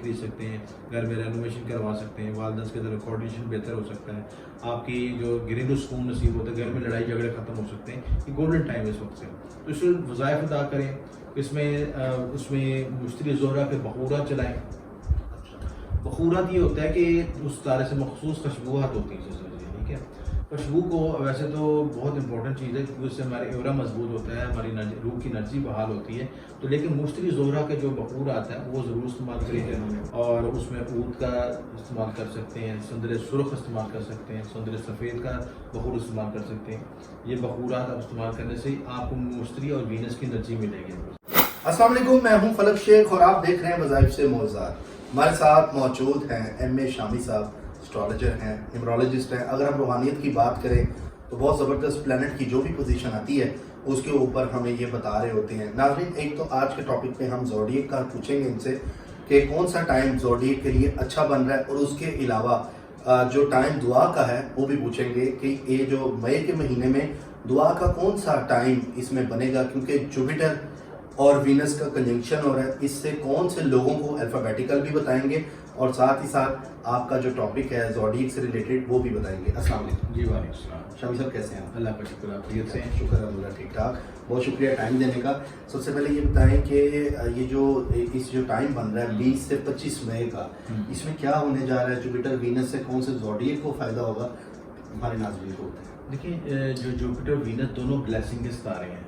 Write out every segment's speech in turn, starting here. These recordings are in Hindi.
खरीद सकते हैं, घर में रेनोवेशन करवा सकते हैं, वालदैन के अंदर कोऑर्डिनेशन बेहतर हो सकता है, आपकी जो घरेलू सुकून नसीब होता है, घर में लड़ाई झगड़े खत्म हो सकते हैं। ये गोल्डन टाइम है इस वक्त से, तो इसमें वज़ाइफ अदा करें, इसमें उसमें मुश्तरी ज़ोहरा के बखूरात चलाएँ। बखूरात ये होता है कि उस तारे से मखसूस खुशबूआत होती हैं, ठीक है। खुशबू को वैसे तो बहुत इंपॉर्टेंट चीज़ है क्योंकि उससे हमारे एवरा मजबूत होता है, हमारी रूह की एनर्जी बहाल होती है। तो लेकिन मुश्तरी ज़ोहरा के जो बखूर आता है वो ज़रूर इस्तेमाल करें, और उसमें ऊद का इस्तेमाल कर सकते हैं, संदरे सुर्ख इस्तेमाल कर सकते हैं, संदरे सफ़ेद का बखूर इस्तेमाल कर सकते हैं। ये बखूरात आप इस्तेमाल करने से आपको मुश्तरी और वीनस की एनर्जी मिलेगी। अस्सलाम वालेकुम, मैं हूं फलक शेख और आप देख रहे हैं वज़ाइफ से मौज़ूद। हमारे साथ मौजूद हैं एम.ए. शामी साहब, एस्ट्रोलॉजर हैं, न्यूमरोलॉजिस्ट हैं। अगर हम रूहानियत की बात करें तो बहुत ज़बरदस्त प्लैनेट की जो भी पोजीशन आती है उसके ऊपर हमें ये बता रहे होते हैं। नाज़रीन, एक तो आज के टॉपिक पे हम ज़ोडिएक का पूछेंगे इनसे कि कौन सा टाइम ज़ोडिएक के लिए अच्छा बन रहा है, और उसके अलावा जो टाइम दुआ का है वो भी पूछेंगे कि ये जो मई के महीने में दुआ का कौन सा टाइम इसमें बनेगा, क्योंकि जुपिटर और वीनस का कंजंक्शन हो रहा है। इससे कौन से लोगों को अल्फ़ाबेटिकल भी बताएंगे और साथ ही साथ आपका जो टॉपिक है ज़ोडिएक से रिलेटेड वो भी बताएंगे। अस्सलाम वालेकुम। जी वालेकुम सलाम। शामी साहब कैसे हैं? अल्लाह का शुक्र, आप ठीक से हैं? शुक्र अल्लाह, ठीक ठाक। बहुत शुक्रिया टाइम देने का। सबसे पहले ये बताएं कि ये जो टाइम बन रहा है 20 से 25 मई का, इसमें क्या होने जा रहा है? जुपिटर वीनस से कौन से ज़ोडिएक को फ़ायदा होगा हमारे नाज़रीन को? देखिए, जो जुपिटर वीनस दोनों ब्लेसिंग के सितारे हैं।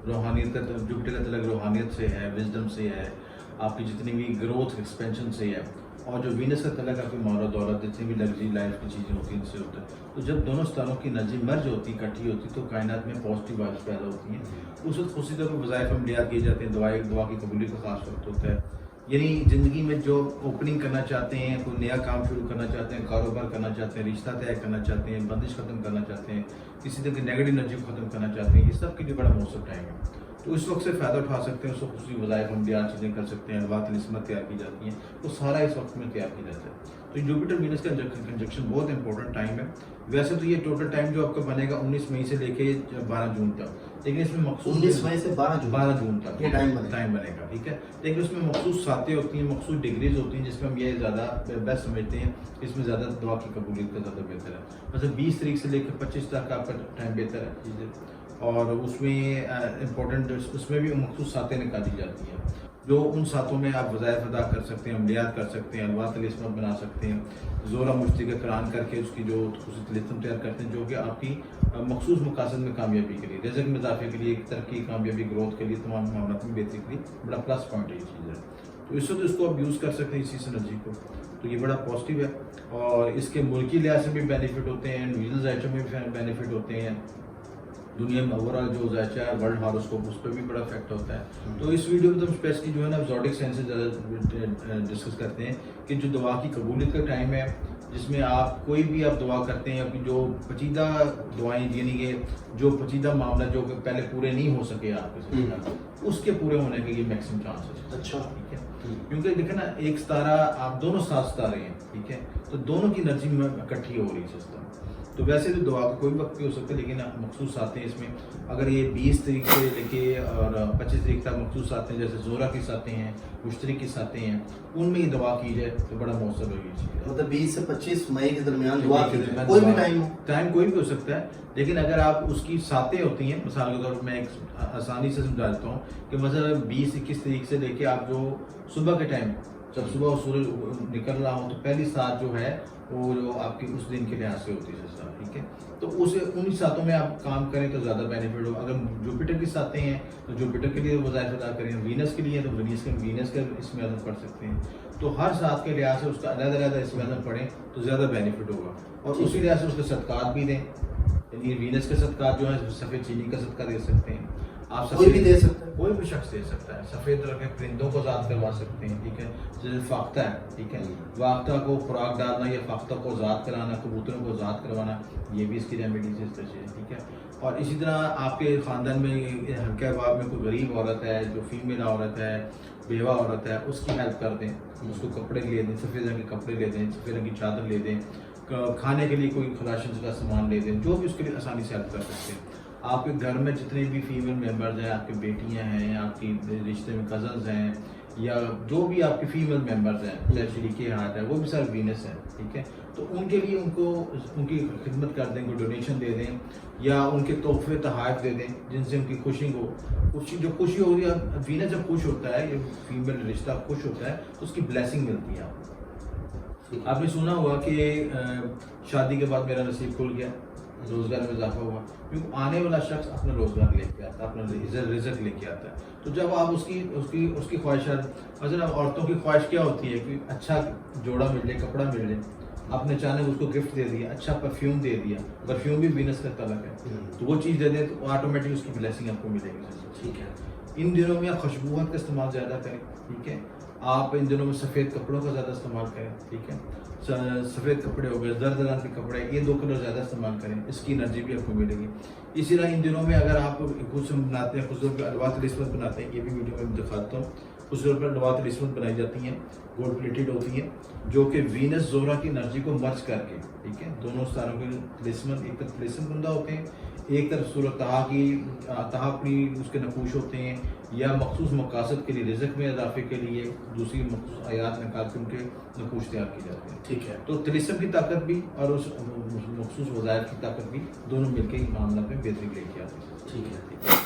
रूहानियत का तो जुपिटर का तलक रूहानियत से है, विजडम से है, आपकी जितनी भी ग्रोथ एक्सपेंशन से है, और जो वीनस का तलक आपकी मारो दौलत, जितनी भी लग्जरी लाइफ की चीज़ें होती हैं इनसे होता है। तो जब दोनों सितारों की एनर्जी मर्ज होती है, इकट्ठी होती है, तो कायनात में पॉजिटिव वाइब्स पैदा होती हैं। उस वक्त खुशी तौर पर वज़ाइफ अमलियात किए जाते हैं, दुआ की कबूलियत का खास वक्त होता है। यानी ज़िंदगी में जो ओपनिंग करना चाहते हैं, कोई नया काम शुरू करना चाहते हैं, कारोबार करना चाहते हैं, रिश्ता तय करना चाहते हैं, बंदिश ख़त्म करना चाहते हैं, किसी तरह की नेगेटिव एनर्जी को ख़त्म करना चाहते हैं, ये सब के लिए बड़ा मौसम टाइम है। तो इस वक्त से फ़ायदा उठा सकते हैं, उसको खुशी वज़ाइफ अमलियात चीज़ें कर सकते हैं, अलवात तिलिस्मत तैयार की जाती हैं, वो सारा इस वक्त में तैयार किया जाता है। तो जुपिटर वीनस का कंजंक्शन बहुत इंपॉर्टेंट टाइम है। वैसे तो ये टोटल टाइम जो आपका बनेगा 19 मई से लेके 12 जून तक, लेकिन इसमें मखसूस 19 मई से 12 जून तक ये टाइम बनेगा, ठीक है। लेकिन उसमें मखसूस सातें होती हैं, मखसूस डिग्रीज होती हैं, जिसमें हम ये ज़्यादा बेस्ट समझते हैं, इसमें ज़्यादा दुआ की कबूलियत का ज़्यादा बेहतर है। मतलब 20 तारीख से लेकर 25 तक आपका टाइम बेहतर है चीज़ें, और उसमें इम्पोर्टेंट उसमें भी मखसूस सातें निकाली जाती हैं, जो उन सातों में आप वज़ाइफ अदा कर सकते हैं, अमलियात कर सकते हैं, अलवात तिलिस्मत बना सकते हैं, ज़ोरा मुश्ती का कुरान करके उसकी जो खुशी तिलिस्म तैयार करते हैं, जो कि आपकी मखसूस मकासद में कामयाबी के लिए, रिज़्क़ में इज़ाफ़े के लिए, तरक्की, कामयाबी, ग्रोथ के लिए, तमाम मामलात में बेहतरी के लिए बड़ा प्लस पॉइंट है ये चीज़ है। तो इससे तो इसको आप यूज़ कर सकते हैं इसी एनर्जी को, तो ये बड़ा पॉजिटिव है। और इसके मुल्की लिहाज से भी बेनिफिट होते हैं, इंडिविजुअल जायचों में भी बेनिफिट होते हैं, दुनिया में ओवरऑल जो जायचा है वर्ल्ड हॉरोस्कोप उस पर भी बड़ा इफेक्ट होता है। तो इस वीडियो में तो हम स्पेशली जो है ना ज़ोडिएक साइन से ज़्यादा डिस्कस करते हैं कि जो दुआ की कबूलियत का टाइम है, जिसमें आप कोई भी आप दुआ करते हैं, अपनी जो पचीदा दुआएं, यानी कि जो पचीदा मामला जो पहले पूरे नहीं हो सके आपके साथ, उसके पूरे होने के लिए मैक्सिमम चांसेस। अच्छा, ठीक है, क्योंकि देखें ना, एक सितारा, आप दोनों सात सितारे हैं, ठीक है, तो दोनों की एनर्जी में इकट्ठी हो रही है सिस्टम। तो वैसे तो दुआ का कोई वक्त भी हो सकता है, लेकिन मखसूस आते हैं इसमें। अगर ये 20 तारीख से लेके और 25 तारीख तक मखसूस आते हैं, जैसे ज़ोरा की सातें हैं, मुश्तरी की सातें हैं, उनमें ये दुआ की जाए तो बड़ा मौसम है ये चीज़। मतलब 20 से 25 मई के दरमियान दुआ की जाए, कोई भी टाइम कोई भी हो सकता है, लेकिन अगर आप उसकी सातें होती हैं, मिसाल के तौर पर मैं एक आसानी से समझा देता हूँ कि मतलब 20-21 तारीख से लेके आप जो सुबह के टाइम, जब सुबह सूरज निकल रहा हो, तो पहली सात जो है वो जो आपकी उस दिन के लिहाज से होती है सात, ठीक है। तो उसे उन्हीं सातों में आप काम करें तो ज़्यादा बेनिफिट हो। अगर जुपिटर की सातें हैं तो जुपिटर के लिए वज़ाइफ अदा करें, वीनस के लिए तो वीनस का इसमें अदम पढ़ सकते हैं। तो हर सात के लिहाज से उसका अलग इसमें अदम पढ़ें तो ज़्यादा बेनिफिट होगा, और उसी लिहाज से उसके सदक़ात भी दें। यानी वीनस के सदक़ात जो है, सफ़ेद चीनी का सदका दे सकते हैं आप, कोई भी दे सकता है, कोई भी शख्स दे सकता है। सफ़ेद रंग के परिंदों को ज़ात करवा सकते हैं, ठीक है, जैसे फाख्ता है, ठीक है, फाख्ता को खुराक डालना या फाख्ता को ज़ात कराना, कबूतरों को ज़ात करवाना, ये भी इसकी रेमेडीज इस तरह से, ठीक है। और इसी तरह आपके ख़ानदान में हल्के अहबाब में कोई गरीब औरत है, जो फीमेल औरत है, बेवा औरत है, उसकी हेल्प कर दें, उसको कपड़े ले दें, सफ़ेद रंग के कपड़े ले दें, सफ़ेद रंग की चादर ले दें, खाने के लिए कोई खराशन का सामान ले दें, जो भी उसके लिए आसानी से हेल्प कर सकते हैं। आपके घर में जितने भी फीमेल मेंबर्स हैं, आपकी बेटियां हैं, आपकी रिश्ते में कज़न्स हैं, या जो भी आपके फीमेल मेंबर्स हैं, चाहे शरीके हाथ है, वो भी सारे वीनस हैं, ठीक है। तो उनके लिए उनको उनकी खिदमत कर दें, उनको डोनेशन दे दें या उनके तोहफे तोहफ़ दे दें जिनसे उनकी खुशी जो खुशी हो रही है। वीनस जब खुश होता है, ये फीमेल रिश्ता खुश होता है तो उसकी ब्लेसिंग मिलती है आपको। आपने सुना हुआ कि शादी के बाद मेरा नसीब खुल गया, रोजगार में इजाफा हुआ, क्योंकि आने वाला शख्स अपना रोजगार लेके आता है, अपना रिजक लेके आता है। तो जब आप उसकी ख्वाहिशात, मतलब औरतों की ख्वाहिश क्या होती है कि अच्छा जोड़ा मिल जाए, कपड़ा मिल जाए। आपने अचानक उसको गिफ्ट दे दिया, अच्छा परफ्यूम दे दिया, परफ्यूम भी वीनस का तलक है, तो वो चीज़ दे दें तो ऑटोमेटिक उसकी ब्लेसिंग आपको मिलेगी। ठीक है। इन दिनों में आप खुशबूआत का इस्तेमाल ज़्यादा करें, ठीक है। आप इन दिनों में सफ़ेद कपड़ों का ज़्यादा इस्तेमाल करें, ठीक है। सफ़ेद कपड़े हो गए, जर्द रंग के कपड़े, ये 2 कलर ज़्यादा इस्तेमाल करें, इसकी एनर्जी भी आपको मिलेगी। इसी तरह इन दिनों में अगर आप कुछ बनाते हैं, खुशबू पर अदवात रिस्मत बनाते हैं, ये भी वीडियो में दिखाता हूँ। खुशबू पर अदवात रिस्मत बनाई जाती हैं, गोल्ड प्लेटेड होती हैं, जो कि वीनस जोरा की एनर्जी को मर्ज करके, ठीक है, दोनों तारों के तिलिस्म, एक तरफ तिलिस्म बुंदा होते हैं, एक तरफ सूरत तहा अपनी उसके नकूश होते हैं, या मखसूस मकासद के लिए, रिज़्क में इजाफे के लिए दूसरी मखसूस आयात निकाल के उनके नकूश तैयार किए जाते हैं। ठीक है। तो तिलिस्म की ताकत भी और उस मखसूस वज़ाइफ की ताकत भी दोनों मिलकर ही मामला में बेहतरी लेके आते हैं। ठीक है।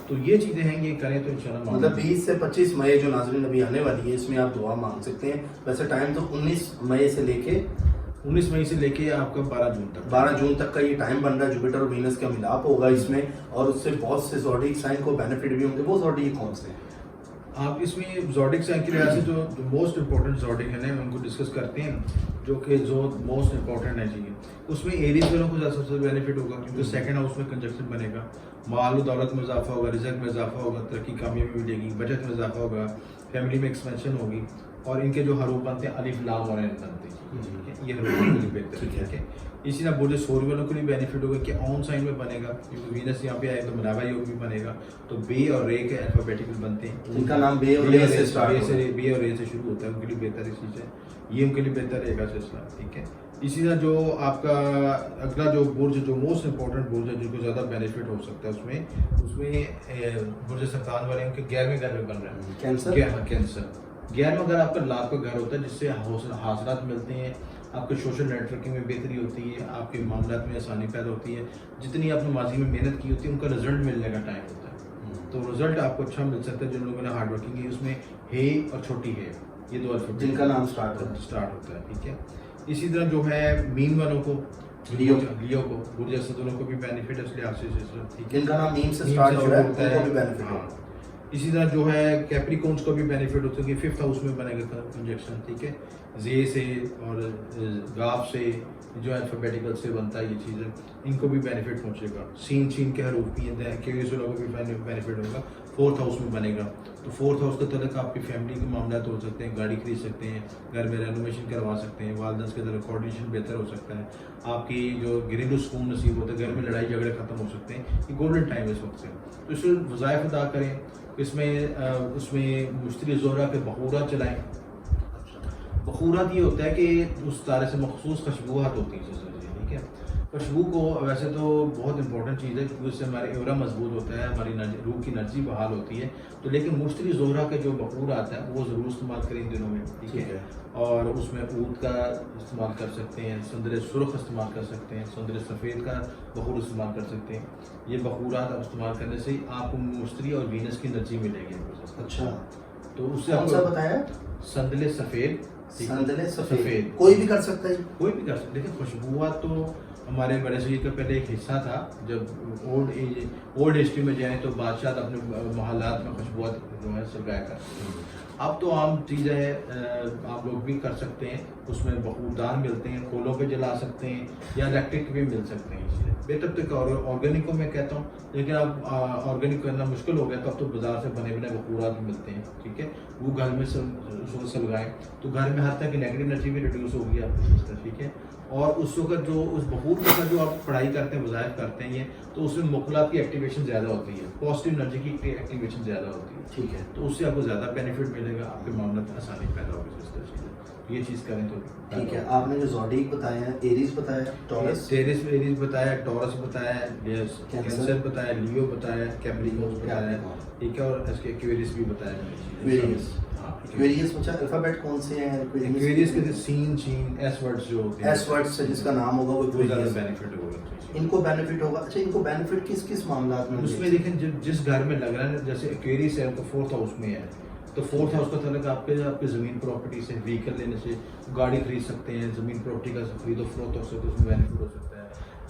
तो ये चीज़ें हैं, ये करें तो इंशाल्लाह मतलब 20 से 25 मई जो नाज़रीन अभी आने वाली है, इसमें आप दुआ मांग सकते हैं। वैसे टाइम तो 19 मई से लेके 19 मई से लेके आपका 12 जून तक, 12 जून तक का ये टाइम बन रहा है। जुपिटर और वीनस का मिलाप होगा इसमें, और उससे बहुत से ज़ोडिक साइन को बेनिफिट भी होंगे। वो ज़ोडिक कौन से हैं? आप इसमें ज़ोडिक साइन की वजह से जो मोस्ट इंपॉर्टेंट ज़ोडिक है ना, उनको डिस्कस करते हैं, जो कि जो मोस्ट इंपॉर्टेंट है चाहिए। उसमें एरीज वालों को सबसे बेनिफिट होगा, क्योंकि सेकंड हाउस में कंजक्शन बनेगा, माल दौलत में इजाफा होगा, रिजल्ट में इजाफा होगा, तरक्की कामयाबी मिलेगी, बजट में इजाफा होगा, फैमिली में एक्सपेंशन होगी, और इनके जो हरूफ बनते हैं अलिफ लाम और ऐन बनते हैं, ठीक है। ये हरूफ के लिए बेहतर है, ठीक है। इसी तरह बोले सूर्य वालों को भी बेनिफिट होगा कि ऑन साइन में बनेगा, क्योंकि वीनस यहाँ पे आए तो मनावा योग भी बनेगा। तो बे और रे के अल्फाबेटिकल बनते हैं, उनका नाम बे और रे से स्टार्ट होता है, बे और रे से शुरू होता है, उनके लिए बेहतर चीज़ है, ये उनके लिए बेहतर रहेगा सिलसिला, ठीक है। इसी तरह जो आपका अगला जो बुर्ज, जो मोस्ट इंपॉर्टेंट बुर्ज है, जिनको ज़्यादा बेनिफिट हो सकता है उसमें बुर्ज सरतान वाले, उनके 11वें घर में बन रहा है कैंसर। कैंसर 11वां घर आपका लाभ का घर होता है, जिससे हासिलात मिलते हैं, आपके सोशल नेटवर्किंग में बेहतरी होती है, आपके मामलात में आसानी पैदा होती है, जितनी आपने माजी में मेहनत की होती है उनका रिजल्ट मिलने का टाइम होता है। तो रिजल्ट आपको अच्छा मिल सकता है। जिन लोगों ने हार्ड वर्किंग की, उसमें हे और छोटी है, ये 2 अल्फाबेट जिनका नाम स्टार्ट होता है, ठीक है। इसी तरह जो है मीन वालों को, लियो को, गुर्जर सदनों को भी बेनिफिट है इस लिहाज से, ठीक है। जिनका नाम मीम से स्टार्ट हो रहा है उनको भी बेनिफिट है। इसी तरह जो है कैप्रिकॉन्स को भी बेनिफिट होता है कि 5th हाउस में बनेगा कंजक्शन, ठीक है। जे से और गाफ से जो अल्फाबेटिकल से बनता है ये चीज़ें, इनको भी बेनिफिट पहुंचेगा। सीन छीन के हरूफ भी हैं, के एस वालों को भी बेनिफिट होगा। 4th हाउस में बनेगा तो 4th हाउस का तलक आपकी फैमिली के मामला हो सकते हैं, गाड़ी खरीद सकते हैं, घर में रेनोवेशन करवा सकते हैं, वालदन के तरफ कोऑर्डिनेशन बेहतर हो सकता है, आपकी जो घरेलू सुकून नसीब होता है, घर में लड़ाई झगड़े खत्म हो सकते हैं। ये गोल्डन टाइम है इस वक्त से, तो इसमें वज़ाइफ अदा करें। उसमें मुश्तरी ज़ोहरा के बखूरा चलाएं। बखूरात ये होता है कि उस तारे से मखसूस खुशबूआत होती हैं, ठीक है। खुशबू को वैसे तो बहुत इंपॉर्टेंट चीज़ है, क्योंकि उससे हमारे एवरा मजबूत होता है, हमारी रूह की एनर्जी बहाल होती है। तो लेकिन मुश्तरी ज़ोहरा का जो बखूर आता है वो ज़रूर इस्तेमाल करें इन दिनों में, ठीक है। और उसमें ऊद का इस्तेमाल कर सकते हैं, संदरे सुर्ख इस्तेमाल कर सकते हैं, संदरे सफ़ेद का बखूर इस्तेमाल कर सकते हैं। ये बखूरात इस्तेमाल करने से आपको मुश्तरी और वीनस की एनर्जी मिलेगी। अच्छा, तो उससे कौन सा बताया? संदले सफ़ेद, संदले सफ़ेद कोई भी कर सकता है, कोई भी कर सकता है। देखिए खुशबूआत तो हमारे बड़े शरीर का पहले एक हिस्सा था। जब ओल्ड हिस्ट्री में जाए तो बादशाह अपने महलात में खुशबूआत जो है सजाया करते हैं। अब तो आम चीज़ है, आप लोग भी कर सकते हैं, उसमें बखूरदान मिलते हैं, खोलों पे जला सकते हैं या इलेक्ट्रिक भी मिल सकते हैं। इसलिए बेहतर तो ऑर्गेनिक को मैं कहता हूँ, लेकिन अब ऑर्गेनिक करना मुश्किल हो गया, तो अब तो बाजार से बने बने बखूरात मिलते हैं, ठीक है। वो घर में सलगाएं तो घर में हर तरह की नेगेटिव एनर्जी भी रिड्यूस होगी आपकी, ठीक है। और उस वक्त जो उस बखूर के साथ जो आप पढ़ाई करते हैं, वज़ाइफ करते हैं, ये तो उसमें मुखलात की एक्टिवेशन ज़्यादा होती है, पॉजिटिव एनर्जी की एक्टिवेशन ज़्यादा होती है, ठीक है। तो उससे आपको ज़्यादा बेनिफिट मिलेगा, आपके मामला में आसानी पैदा होगी। इस तरह से ये चीज़ करें तो ठीक है। आपने जो ज़ोडिक बताया, एरीज बताया, टॉरस एरीज बताया, टॉरस बताया, कैंसर बताया, लियो बताया, कैप्रिकॉर्न बताया, ठीक है, और इसके एक्वेरियस भी बताया मैंने। Aquarius। हाँ, एक्वेरियस में अल्फाबेट कौन से हैं एक्वेरियस के सीन चीन एस वर्ड्स जो होते हैं, एस वर्ड से जिसका नाम होगा वो वो ज़्यादा Aquarius। बेनिफिट होगा इनको बेनिफिट होगा। अच्छा, इनको बेनिफिट किस किस मामलात में उसमें देखें जिस घर में लग रहा है, जैसे एक्वेरियस है तो 4th हाउस में है, तो 4th हाउस का मतलब आपके आपके ज़मीन प्रॉपर्टी से, व्हीकल लेने से, गाड़ी खरीद सकते हैं, ज़मीन प्रॉपर्टी का खरीदो फरोख्त हो सकता है, उसमें बेनिफिट हो सकता है।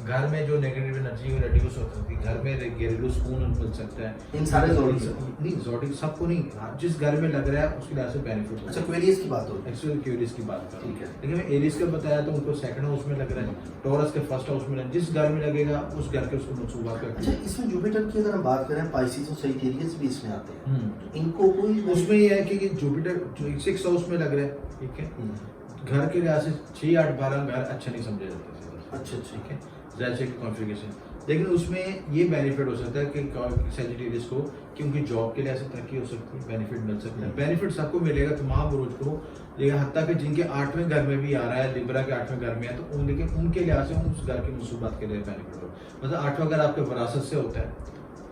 घर में जो नेगेटिव एनर्जी है रिड्यूस हो सकती है, घर में घरेलू सुकून मिल सकता है। इन सारे नहीं ज़ोडिक सबको नहीं, हाँ, जिस घर में लग रहा है उसके लिए से बेनिफिट हो। अच्छा, एक्वेरियस की बात होगी। एक्चुअली एक्वेरियस की बात कर रहा हूँ, ठीक है। लेकिन मैं एरियस का बताया तो उनको 2nd हाउस में लग रहा है, टॉरस के 1st हाउस में लग, जिस घर में लगेगा उस घर के उसको मनसूबा अच्छा, कर। इसमें जुपिटर की अगर हम बात करें, पाइसिस और सजिटेरियस भी इसमें आते हैं, तो इनको कोई उसमें ये है कि जुपिटर 6th हाउस में लग रहा है, ठीक है, घर के लिहाज से 6, 8, 12 घर अच्छा नहीं समझे जाते। अच्छा, ठीक है, जैसे कि कॉन्फ़िगरेशन, लेकिन उसमें ये बेनिफिट हो सकता है कि सेजिटेरियस को कि उनकी जॉब के लिए ऐसे तरक्की हो सकती है, बेनिफिट मिल सकता है। बेनिफिट सबको मिलेगा, तमाम बुरुज को, लेकिन हत्ता कि जिनके 8वें घर में भी आ रहा है, लिब्रा के 8वें घर में है, तो लेकिन उनके लिहाज से उस घर की मुसीबत के लिए बेनिफिट हो। मतलब 8वां घर आपके विरासत से होता है,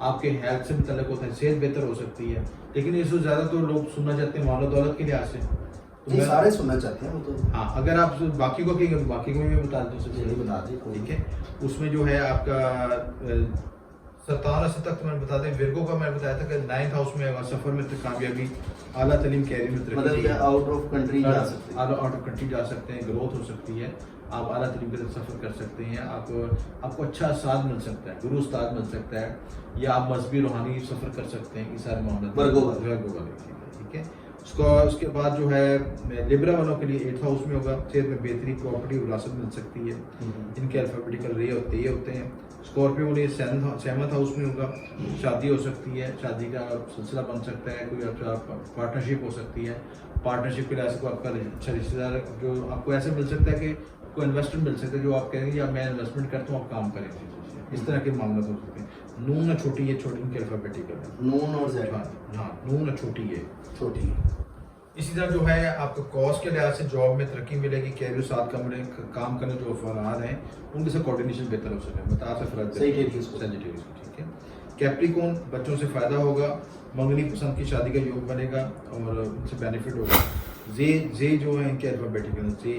आपके हेल्थ से मुतल्लिक होता है, सेहत बेहतर हो सकती है, लेकिन इससे ज़्यादा तो लोग सुनना चाहते हैं मालो दौलत के लिहाज से। नहीं, सारे सुनना चाहते हैं वो तो। हाँ, अगर आप बाकी को कहेंगे तो बाकी को भी मैं बता दूँ, सबसे जल्दी बता दी, ठीक है। उसमें जो है आपका 17 तक तो मैंने बता दें, विर्गो का मैंने बताया था कि 9th हाउस में होगा, सफर में तो कामयाबी, आला तालीम, कैरियर में तरक्की, मतलब आउट ऑफ कंट्री जा सकते हैं, आउट ऑफ कंट्री जा सकते हैं, ग्रोथ हो सकती है, आप आला तालीम के साथ सफ़र कर सकते हैं, आपको अच्छा उस्ताद मिल सकता है, गुरु उस्ताद मिल सकता है, या आप मजहबी रूहानी सफ़र कर सकते हैं। ये सारे मामले वर्गो वाले, ठीक है। उसके बाद जो है लिब्रा वालों के लिए 8th हाउस में होगा, सेहत में बेहतरी, प्रॉपर्टी, विरासत मिल सकती है, इनके अल्फ़ाबेटिकल रे होते हैं। स्कॉर्पियो के लिए 7th हाउस में होगा, शादी हो सकती है, शादी का सिलसिला बन सकता है, कोई अच्छा पार्टनरशिप हो सकती है, पार्टनरशिप के लिहाज से आपका अच्छा रिश्तेदार जो आपको ऐसे मिल सकता है कि आपको इन्वेस्टर मिल सकता है, जो आप कहेंगे या मैं इन्वेस्टमेंट करता हूँ, आप काम करेंगे, इस तरह के मामले हो सकते हैं। नून छोटी है, छोटी इनके अल्फ़ाबेटिकल है, नून और जेड। हाँ, नून छोटी है, छोटी। इसी तरह जो है आपको कॉस्ट के लिहाज से जॉब में तरक्की मिलेगी, कैरियर साथ काम करने जो अफराद हैं उनके साथ कोऑर्डिनेशन बेहतर हो सके, बता से फर्क सेजिटेरियस को, ठीक है। कैप्रिकॉर्न, बच्चों से फ़ायदा होगा, मंगनी पसंद की शादी का योग बनेगा और उनसे बेनिफिट होगा। जे जो है इनके अल्फ़ाबेटिकल, जे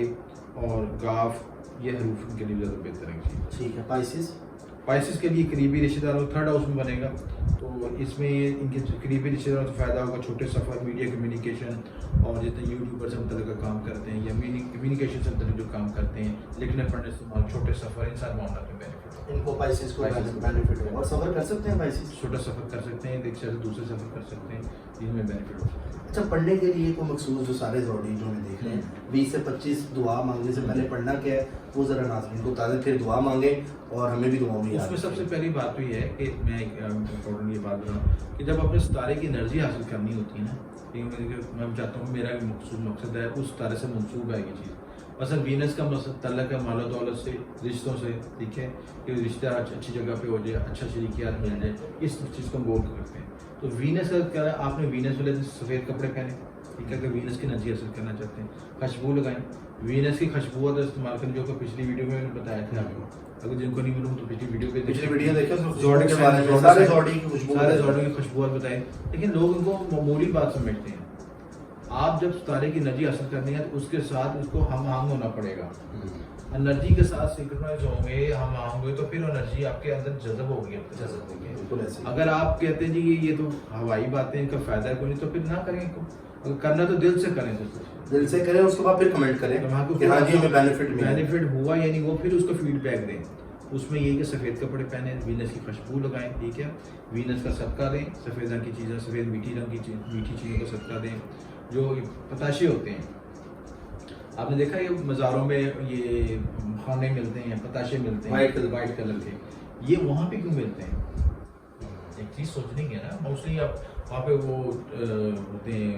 और गाफ, ये हरूफ इनके लिए ज़्यादा बेहतर है। ठीक है। पाइसिस के लिए करीबी रिश्तेदारों 3rd हाउस में बनेगा, तो इसमें इनके करीबी रिश्तेदारों से फ़ायदा होगा, छोटे सफ़र, मीडिया कम्युनिकेशन, और जितने यूट्यूबर से मतलब का काम करते हैं या कम्युनिकेशन से मतलब जो काम करते हैं, लिखने पढ़ने से, छोटे सफ़र, इन सारे मामलों में बेनिफिट, इनको पाइसिस को बेनिफिट होगा। और सफ़र कर सकते हैं पाइसिस, छोटा सफ़र कर सकते हैं, एक शहर से दूसरे सफ़र कर सकते हैं, इनमें बेनिफिट हो सकता है। अच्छा, पढ़ने के लिए कोई मखसूस जो सारे जोड़ी जो में देख रहे हैं, 20 से 25 दुआ मांगने से पहले पढ़ना क्या है वो ज़रा नाज़रीन को बता दें, फिर दुआ मांगे और हमें भी दुआ में याद। उसमें सबसे पहली बात तो ये है कि मैं इम्पोर्टेंट ये बात बताऊँ कि जब अपने सितारे की एनर्जी हासिल करनी होती है ना, मैं चाहता हूँ मेरा मकसद है उस तारे से मनसूब है ये चीज़। मसलन वीनस का तल्लक है मालो दौलत से, रिश्तों से, ठीक है, कि रिश्ता अच्छी जगह पे हो जाए, अच्छा शरीकियात मिल जाए, इस चीज़ को हम गोल करते हैं। तो वीनस का क्या है, आपने वीनस वाले सफ़ेद कपड़े पहने, ठीक है, कि वीनस की एनर्जी हासिल करना चाहते हैं, खुशबू लगाएं, वीनस की खुशबू का इस्तेमाल करें, जो कि पिछली वीडियो में मैंने बताया था आपको, अगर जिनको नहीं मालूम तो पिछली वीडियो देखो, सारे जोड़ी की खुशबू बताएं। लेकिन लोग इनको मामूली बात समझते हैं। आप जब सितारे की एनर्जी हासिल करनी है तो उसके साथ उसको हम आहंग होना पड़ेगा, एनर्जी के साथ सिंक्रोनाइज होंगे, हम होंगे, तो फिर एनर्जी आपके अंदर जज़ब होगी। अगर आप कहते हैं जी ये तो हवाई बातें, इनका फायदा है कोई नहीं, तो फिर ना करें, अगर करना तो दिल से करें, दिल से करें, उसके बाद फिर कमेंट करें कि हाँ जी हमें बेनिफिट हुआ या नहीं, वो फिर उसको फीडबैक दें। उसमें ये कि सफ़ेद कपड़े पहने, वीनस की खुशबू लगाएं, ठीक है, वीनस का सदका दें, सफ़ेद रंग की चीज़ें, सफ़ेद मीठी रंग की मीठी चीज़ों का सदका दें, जो पताशे होते हैं। आपने देखा ये मज़ारों में ये खाने मिलते हैं, पताशे मिलते हैं वाइट कलर के, ये वहाँ पे क्यों मिलते हैं? एक चीज़ सोचनी है ना, मोस्टली आप वहाँ पे वो होते हैं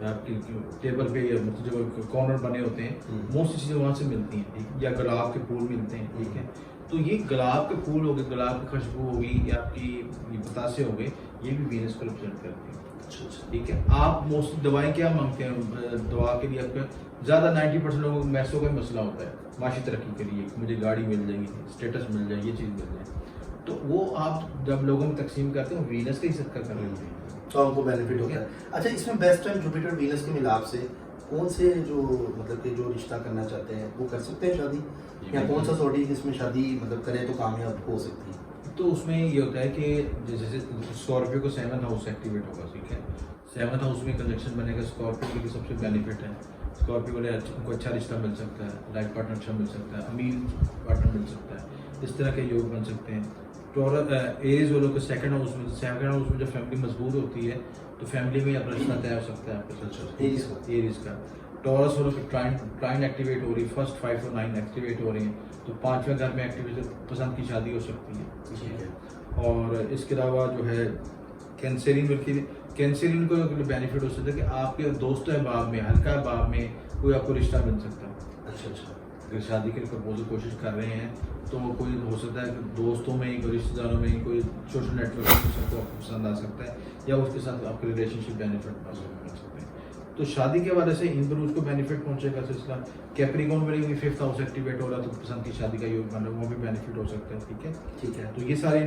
आपकी टेबल पे या जो कॉर्नर बने होते हैं, मोस्ट चीज़ें वहाँ से मिलती हैं, ठीक, या गुलाब के फूल मिलते हैं, ठीक है। तो ये गुलाब के फूल हो गए, गुलाब की खुशबू होगी, या आपकी ये पतासे हो गए, ये भी वीनस को रिप्रेजेंट करते हैं, ठीक है। आप मोस्टली दवाएं क्या मांगते हैं दवा के लिए? आपका ज़्यादा 90% लोगों को मैसों का मसला होता है, माशी तरक्की के लिए, मुझे गाड़ी मिल जाएगी, स्टेटस मिल जाए, ये चीज़ मिल जाए, तो वो आप जब लोगों में तकसीम करते हैं वीनस का ही सदका कर लेते हैं, तो हमको बेनिफिट होता है। अच्छा, इसमें बेस्ट टाइम जुपिटर वीनस के मिलाप से कौन से जो मतलब कि जो रिश्ता करना चाहते हैं वो कर सकते हैं शादी, या कौन सा जोड़ी जिसमें शादी मतलब करे तो कामयाब हो सकती है? तो उसमें ये होता है कि जैसे स्कॉर्पियो को 7th हाउस एक्टिवेट होगा, ठीक है। 7th हाउस में कंजक्शन बनेगा, स्कॉर्पियो के लिए सबसे बेनिफिट है। स्कॉर्पियो को उनको अच्छा रिश्ता मिल सकता है, लाइफ पार्टनर अच्छा मिल सकता है, अमीर पार्टनर मिल सकता है, इस तरह के योग बन सकते हैं। टॉरस एरीज वालों को सेकंड हाउस में जब फैमिली मजबूत होती है तो फैमिली में अपना रिश्ता तय हो सकता है आपके एरीज का। टॉरस वालों की ट्राइन एक्टिवेट हो रही है, फर्स्ट 5 और 9 एक्टिवेट हो रही हैं, तो 5वें घर में एक्टिवेट पसंद की शादी हो सकती है। और इसके अलावा जो है कैंसरिन को बेनिफिट हो सकता है कि आपके दोस्त अहबाब में, हल्का अहबाब में कोई आपको रिश्ता मिल सकता है। अच्छा, अगर शादी के लिए प्रपोजल कोशिश कर रहे हैं तो कोई हो सकता है कि दोस्तों में ही, कोई रिश्तेदारों में ही, कोई सोशल नेटवर्क में सबको आपको पसंद आ सकता है, या उसके साथ आपके रिलेशनशिप बेनिफिट मिल सकते हैं। तो शादी के हवाले से इन पर उसको बेनिफिट पहुंचेगा सिलसिला। कैप्रिकॉर्न में भी 5th हाउस एक्टिवेट हो रहा है तो पसंद की शादी का योग बन रहा है, वो भी बेनिफिट हो सकता है, ठीक है। तो ये सारे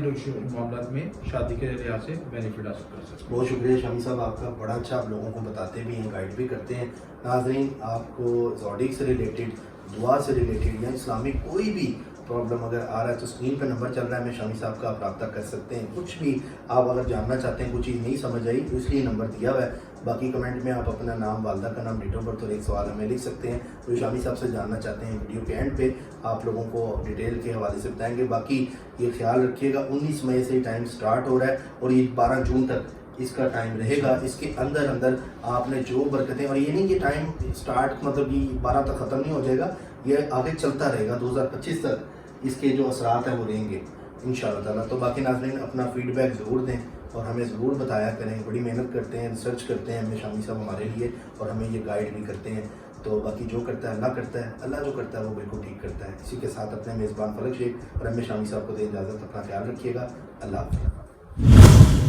मामला में शादी के लिहाज से बेनिफिट आ सकता है। बहुत शुक्रिया शामी साहब आपका, बड़ा अच्छा आप लोगों को बताते भी हैं, गाइड भी करते हैं। नाज़रीन, आपको ज़ोडिक से रिलेटेड, दुआ से रिलेटेड या इस्लामिक कोई भी प्रॉब्लम अगर आ रहा है तो स्क्रीन पर नंबर चल रहा है, मैं शामी साहब का आप रब्ता कर सकते हैं। कुछ भी आप अगर जानना चाहते हैं, कुछ चीज़ नहीं समझ आई तो इसलिए नंबर दिया हुआ है। बाकी कमेंट में आप अपना नाम, वालदा का नाम, डेट ऑफ बर्थ और एक सवाल हमें लिख सकते हैं। तो शामी साहब से जानना चाहते हैं, वीडियो के एंड पे आप लोगों को डिटेल के हवाले से बताएंगे। बाकी ये ख्याल रखिएगा 19 मई से टाइम स्टार्ट हो रहा है और ये 12 जून तक इसका टाइम रहेगा। इसके अंदर अंदर आपने जो बरकतें, और ये नहीं कि टाइम स्टार्ट मतलब कि 12 तक ख़त्म नहीं हो जाएगा, ये आगे चलता रहेगा, 2025 तक इसके जो असरात हैं वो रहेंगे इंशाअल्लाह ताला। तो बाकी नाज़रीन अपना फीडबैक ज़रूर दें और हमें ज़रूर बताया करें। बड़ी मेहनत करते हैं, रिसर्च करते हैं हमें शामी साहब हमारे लिए, और हमें ये गाइड भी करते हैं। तो बाकी जो करता है अल्लाह करता है, अल्लाह जो करता है वो बिल्कुल ठीक करता है। इसी के साथ अपने मेज़बान फलक शेख और हमें शामी साहब को दे इजाज़त। अपना ख्याल रखिएगा। अल्लाह हाफ़िज़।